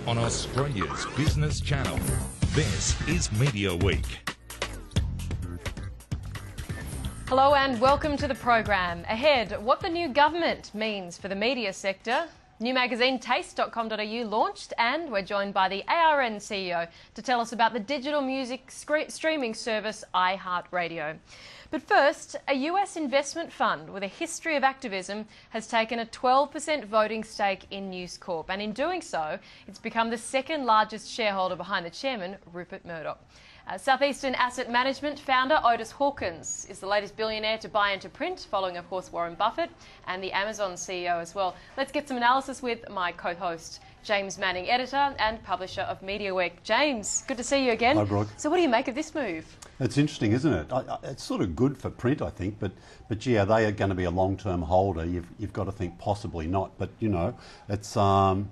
on Australia's business channel. This is Mediaweek. Hello and welcome to the program. Ahead, what the new government means for the media sector. New magazine taste.com.au launched, and we're joined by the ARN CEO to tell us about the digital music streaming service iHeartRadio. But first, a US investment fund with a history of activism has taken a 12% voting stake in News Corp, and in doing so, it's become the second largest shareholder behind the chairman, Rupert Murdoch. Southeastern Asset Management founder Otis Hawkins is the latest billionaire to buy into print, following, of course, Warren Buffett, and the Amazon CEO as well. Let's get some analysis with my co-host, James Manning, editor and publisher of Mediaweek. James, good to see you again. Hi, Brooke. So what do you make of this move? It's interesting, isn't it? It's sort of good for print, I think, but gee, are they going to be a long-term holder? You've got to think possibly not. But, you know, it's a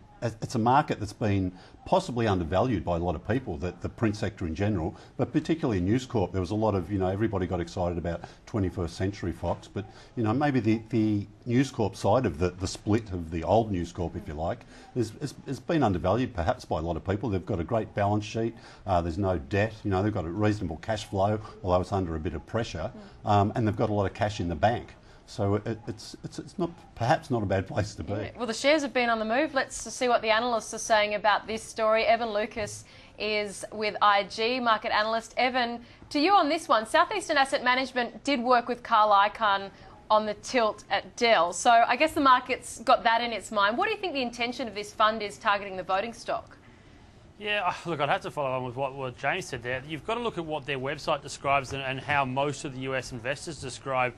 market that's been possibly undervalued by a lot of people, the print sector in general, but particularly News Corp. There was a lot of, everybody got excited about 21st Century Fox, but, maybe the News Corp side of the split of the old News Corp, if you like, has been undervalued perhaps by a lot of people. They've got a great balance sheet, there's no debt, they've got a reasonable cash flow, although it's under a bit of pressure, and they've got a lot of cash in the bank. So it's perhaps not a bad place to be. Yeah. Well, the shares have been on the move. Let's see what the analysts are saying about this story. Evan Lucas is with IG, market analyst. Evan, to you on this one. Southeastern Asset Management did work with Carl Icahn on the tilt at Dell. So I guess the market's got that in its mind. What do you think the intention of this fund is targeting the voting stock? Yeah, look, I'd have to follow on with what James said there. You've got to look at what their website describes and how most of the US investors describe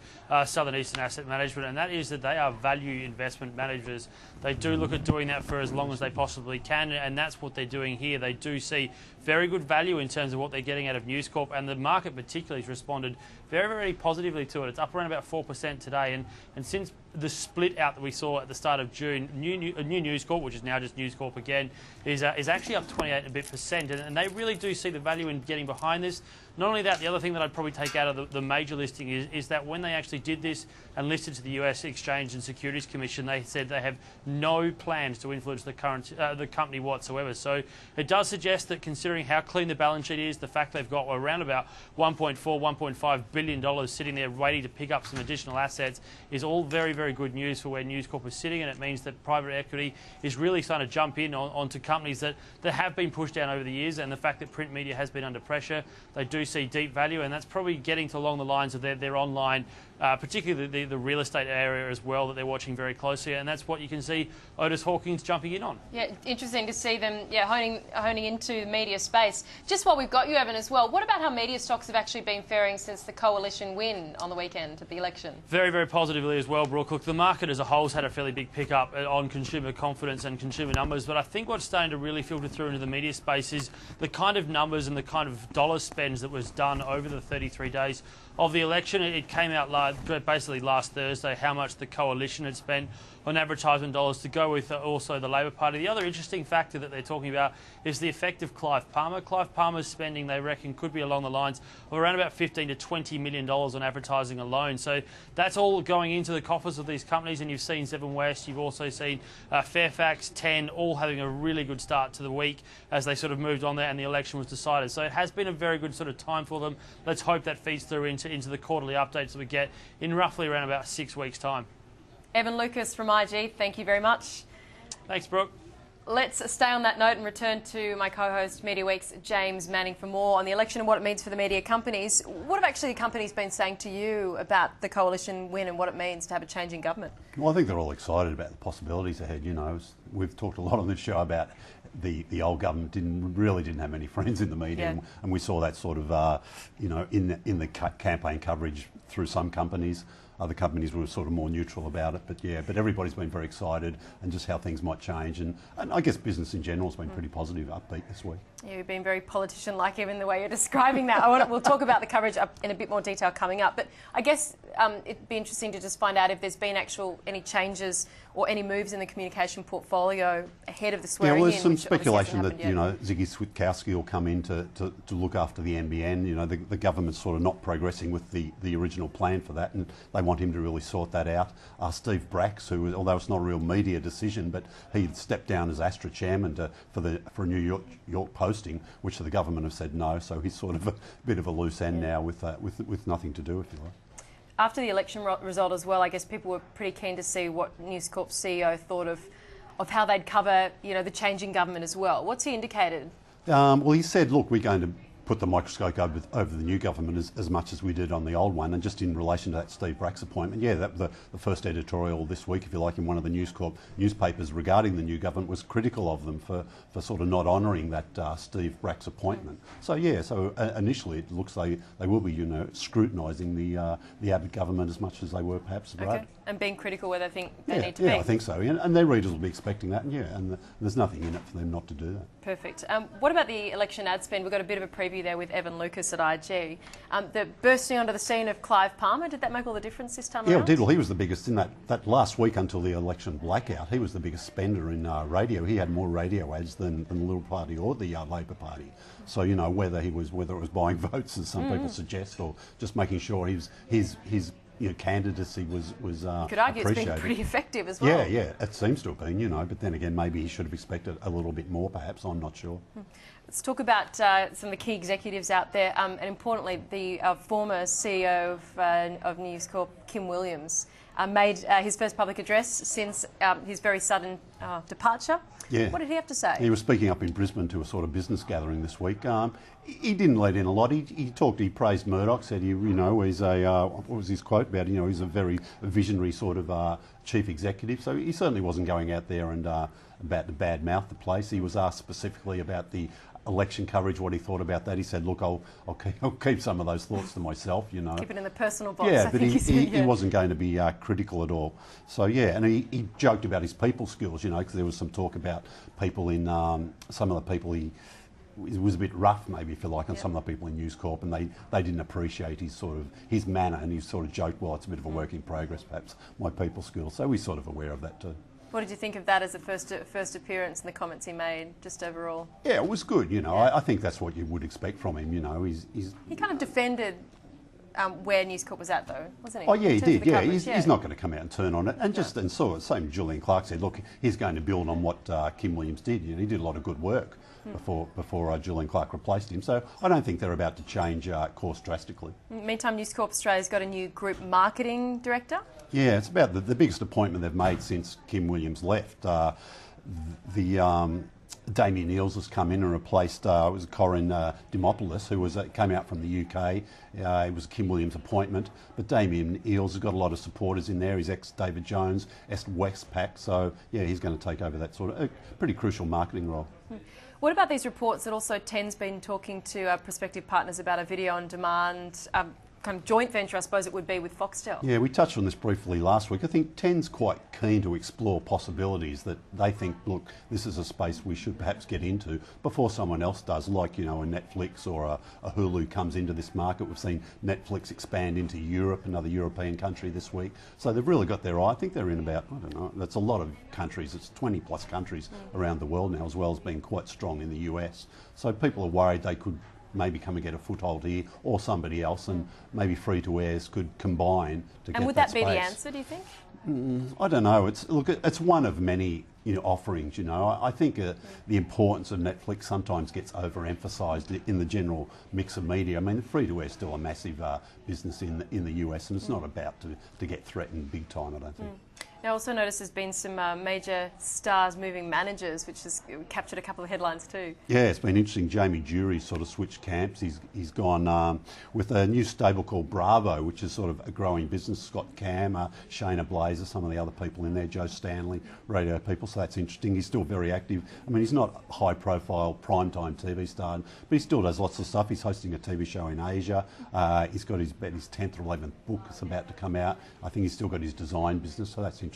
Southern Eastern Asset Management, and that is that they are value investment managers. They do look at doing that for as long as they possibly can, and that's what they're doing here. They do see very good value in terms of what they're getting out of News Corp, and the market particularly has responded very, very positively to it. It's up around about 4% today, and since the split out that we saw at the start of June, new News Corp, which is now just News Corp again, is actually up 28% and a bit, and they really do see the value in getting behind this. Not only that, the other thing that I'd probably take out of the major listing is that when they actually did this and listed to the US Exchange and Securities Commission, they said they have no plans to influence the company whatsoever. So it does suggest that, considering how clean the balance sheet is, the fact they've got around about $1.5 billion sitting there waiting to pick up some additional assets, is all very, very good news for where News Corp is sitting, and it means that private equity is really starting to jump in onto companies that have been pushed down over the years, and the fact that print media has been under pressure, they do see deep value, and that's probably getting to along the lines of their online, particularly the real estate area as well, that they're watching very closely, and that's what you can see Otis Hawkins jumping in on. Yeah, interesting to see them honing into the media space. Just while we've got you, Evan, as well, what about how media stocks have actually been faring since the coalition win on the weekend of the election? Very, very positively as well, Brooke. Look, the market as a whole has had a fairly big pickup on consumer confidence and consumer numbers, but I think what's starting to really filter through into the media space is the kind of numbers and the kind of dollar spends that was done over the 33 days of the election. It came out basically last Thursday how much the coalition had spent on advertisement dollars to go with also the Labor Party. The other interesting factor that they're talking about is the effect of Clive Palmer. Clive Palmer's spending, they reckon, could be along the lines of around about $15 to $20 million on advertising alone. So that's all going into the coffers of these companies, and you've seen Seven West, you've also seen Fairfax, 10, all having a really good start to the week as they sort of moved on there and the election was decided. So it has been a very good sort of time for them. Let's hope that feeds through into the quarterly updates that we get in roughly around about 6 weeks' time. Evan Lucas from IG, thank you very much. Thanks, Brooke. Let's stay on that note and return to my co-host, Mediaweek's James Manning, for more on the election and what it means for the media companies. What have actually the companies been saying to you about the coalition win and what it means to have a change in government? Well, I think they're all excited about the possibilities ahead. We've talked a lot on this show about the old government didn't have many friends in the media, and we saw that sort of in the campaign coverage through some companies. Other companies were sort of more neutral about it, but everybody's been very excited, and just how things might change, and I guess business in general has been pretty positive, upbeat this week. Yeah, you've been very politician-like even the way you're describing that. We'll talk about the coverage up in a bit more detail coming up, but I guess it'd be interesting to just find out if there's been any changes or any moves in the communication portfolio ahead of the swearing-in. Well, there's some which obviously speculation hasn't that, happened yet. Ziggy Switkowski will come in to look after the NBN. The government's sort of not progressing with the original plan for that, and they want him to really sort that out. Steve Bracks, who, although it's not a real media decision, but he stepped down as ASTRA chairman for a New York posting, which the government have said no. So he's sort of a bit of a loose end now with nothing to do, if you like. After the election result as well, I guess people were pretty keen to see what News Corp's CEO thought of how they'd cover, the changing government as well. What's he indicated? Well, he said, look, we're going to put the microscope over the new government as much as we did on the old one. And just in relation to that Steve Bracks appointment, that the first editorial this week, if you like, in one of the News Corp newspapers regarding the new government was critical of them for sort of not honouring that Steve Bracks appointment. So initially it looks like they will be, scrutinising the Abbott government as much as they were perhaps the Rudd. Okay. And being critical where they think they need to be. Yeah, I think so. And their readers will be expecting that. And there's nothing in it for them not to do that. Perfect. What about the election ad spend? We've got a bit of a preview there with Evan Lucas at IG. The bursting onto the scene of Clive Palmer, did that make all the difference this time around? Yeah, it did. Well, he was the biggest in that last week until the election blackout. He was the biggest spender in radio. He had more radio ads than the Liberal Party or the Labor Party. So, whether it was buying votes, as some people suggest, or just making sure his candidacy was you could argue appreciated. It's been pretty effective as well. Yeah, it seems to have been, but then again, maybe he should have expected a little bit more, perhaps. I'm not sure. Let's talk about some of the key executives out there, and importantly, the former CEO of News Corp, Kim Williams, made his first public address since his very sudden departure. Yeah. What did he have to say? He was speaking up in Brisbane to a sort of business gathering this week. He didn't let in a lot. He praised Murdoch, said he's what was his quote about? He's a very visionary sort of chief executive. So he certainly wasn't going out there and about to badmouth the place. He was asked specifically about the election coverage, what he thought about that. He said, look, I'll keep some of those thoughts to myself, Keep it in the personal box. Yeah, I but think he wasn't going to be critical at all. So, and he joked about his people skills, because there was some talk about people in, some of the people it was a bit rough, maybe, if you like, on some of the people in News Corp, and they didn't appreciate his manner, and he sort of joked, well, it's a bit of a work in progress, perhaps, my people skills. So we're sort of aware of that too. What did you think of that as a first appearance and the comments he made, just overall? Yeah, it was good. I think that's what you would expect from him. He kind of defended where News Corp was at, though, wasn't he? Oh yeah, he did. Yeah, coverage, he's not going to come out and turn on it. And same. Julian Clark said, look, he's going to build on what Kim Williams did. He did a lot of good work before Julian Clark replaced him. So I don't think they're about to change course drastically. Meantime, News Corp Australia's got a new group marketing director. Yeah, it's about the biggest appointment they've made since Kim Williams left. Damien Eales has come in and replaced Corinne Dimopoulos, who came out from the UK. It was a Kim Williams appointment, but Damien Eales has got a lot of supporters in there. He's ex-David Jones, ex-Westpac, so he's going to take over that sort of a pretty crucial marketing role. What about these reports that also Ten's been talking to prospective partners about a video on demand kind of joint venture, I suppose it would be, with Foxtel? Yeah, we touched on this briefly last week. I think Ten's quite keen to explore possibilities that they think, look, this is a space we should perhaps get into before someone else does, like, a Netflix or a Hulu comes into this market. We've seen Netflix expand into Europe, another European country this week. So they've really got their eye. I think they're in about, I don't know, that's a lot of countries. It's 20 plus countries around the world now, as well as being quite strong in the US. So people are worried they could maybe come and get a foothold here, or somebody else, and maybe free-to-airs could combine to get that space. And would that be the answer, do you think? I don't know. It's one of many offerings. I think the importance of Netflix sometimes gets overemphasised in the general mix of media. I mean, free-to-air is still a massive business in the US, and it's not about to get threatened big time, I don't think. Now, I also noticed there's been some major stars moving managers, which has captured a couple of headlines too. Yeah, it's been interesting. Jamie Jury's sort of switched camps. He's gone with a new stable called Bravo, which is sort of a growing business. Scott Cam, Shayna Blazer, some of the other people in there, Joe Stanley, radio people, so that's interesting. He's still very active. I mean, he's not a high-profile primetime TV star, but he still does lots of stuff. He's hosting a TV show in Asia. He's got his 10th or 11th book that's about to come out. I think he's still got his design business, so that's interesting.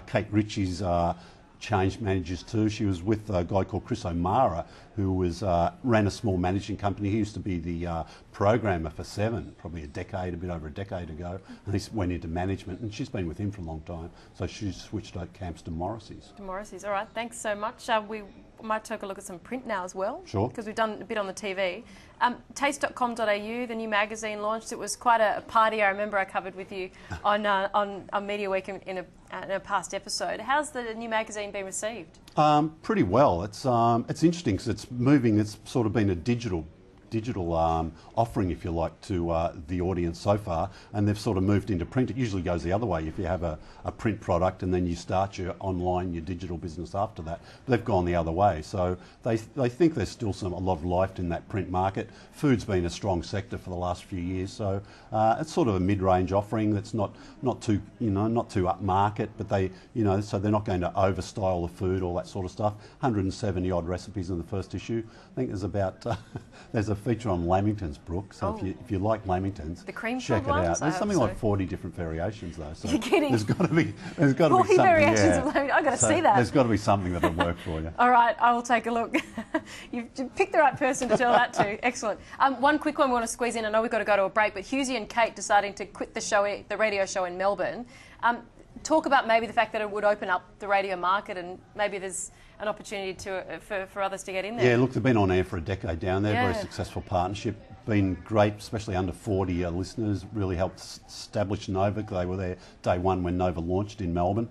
Kate Ritchie's change managers too. She was with a guy called Chris O'Mara, who ran a small managing company. He used to be the programmer for Seven, probably a bit over a decade ago, and he went into management, and she's been with him for a long time. So she's switched camps to Morrissey's. To Morrissey's, all right. Thanks so much. We might take a look at some print now as well. Sure. Because we've done a bit on the TV. Taste.com.au, the new magazine launched. It was quite a party. I remember I covered with you on Media Week in a past episode. How's the new magazine been received? Pretty well. It's interesting because it's moving. It's sort of been a digital offering, if you like, to the audience so far, and they've sort of moved into print. It usually goes the other way. If you have a print product and then you start your online, your digital business after that, they've gone the other way. So they think there's still a lot of life in that print market. Food's been a strong sector for the last few years, so it's sort of a mid-range offering that's not too upmarket, but so they're not going to overstyle the food, all that sort of stuff. 170 odd recipes in the first issue. I think there's about there's a feature on lamingtons, Brooke. So if you like lamingtons, the cream check it ones, out. There's something like 40 different variations though. So you're kidding? There's got to be 40 something. Variations of lamingtons. I've got to see that. There's got to be something that'll work for you. All right, I will take a look. You've picked the right person to tell that to. Excellent. One quick one we want to squeeze in. I know we've got to go to a break, but Husey and Kate deciding to quit the radio show in Melbourne. Talk about maybe the fact that it would open up the radio market, and maybe there's an opportunity for others to get in there. Yeah, look, they've been on air for a decade down there. Yeah. Very successful partnership. Been great, especially under 40 listeners. Really helped establish Nova. They were there day one when Nova launched in Melbourne.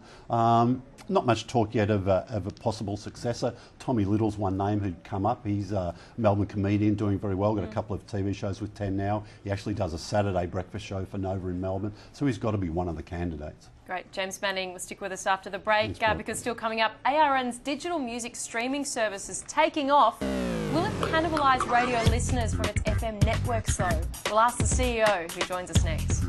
Not much talk yet of a possible successor. Tommy Little's one name who'd come up. He's a Melbourne comedian, doing very well. Got a couple of TV shows with 10 now. He actually does a Saturday breakfast show for Nova in Melbourne. So he's got to be one of the candidates. Great. James Manning will stick with us after the break Thanks, because still coming up, ARN's digital music streaming service is taking off. Will it cannibalise radio listeners from its FM networks though? We'll ask the CEO who joins us next.